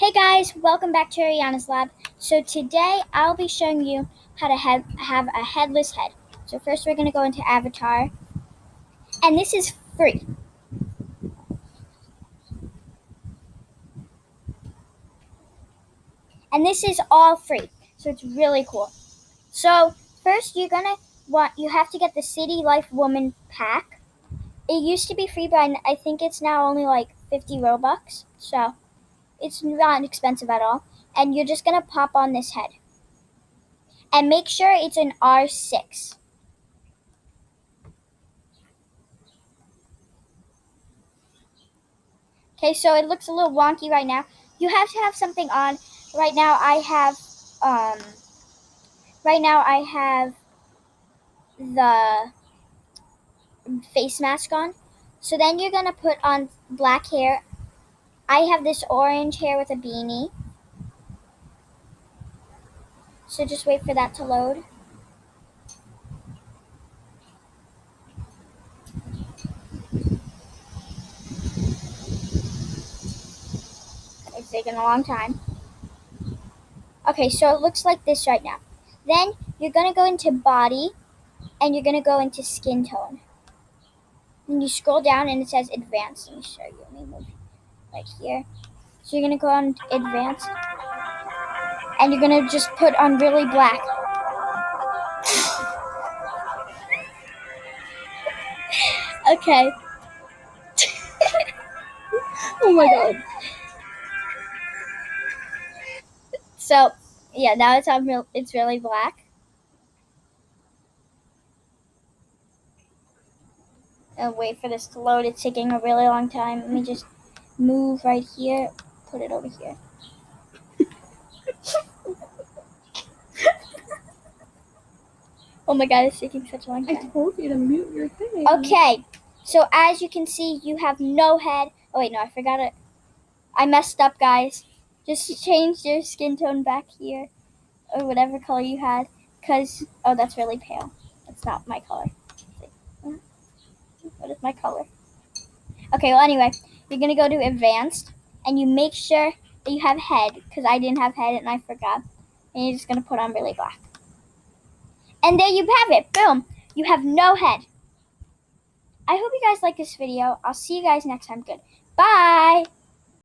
Hey guys, welcome back to Arianna'slab. So today I'll be showing you how to have a headless head. So first we're going to go into avatar, and this is free. And this is all free, so it's really cool. So first you have to get the City Life Woman pack. It used to be free, but I think it's now only like 50 Robux, so it's not expensive at all. And you're just going to pop on this head. And make sure it's an R6. Okay, so it looks a little wonky right now. You have to have something on. Right now I have the face mask on. So then you're gonna put on black hair. I have this orange hair with a beanie. So just wait for that to load. It's taking a long time. Okay, so it looks like this right now. Then you're gonna go into body and you're gonna go into skin tone. And you scroll down and it says advanced. Let me show you. Let me move right here. So you're gonna go on advanced and you're gonna just put on really black. Okay. Oh my god. So yeah, now it's really black. And wait for this to load. It's taking a really long time. Let me just move right here. Put it over here. Oh my god, it's taking such a long I time. told you to mute your thing. Okay, so as you can see, you have no head. Oh wait, no, I forgot it. I messed up, guys. Just change your skin tone back here, or whatever color you had, cause that's really pale. That's not my color. What is my color? Okay, well anyway, you're gonna go to advanced, and you make sure that you have head, because I didn't have head and I forgot. And you're just gonna put on really black. And there you have it, boom! You have no head. I hope you guys like this video. I'll see you guys next time. Good. Bye!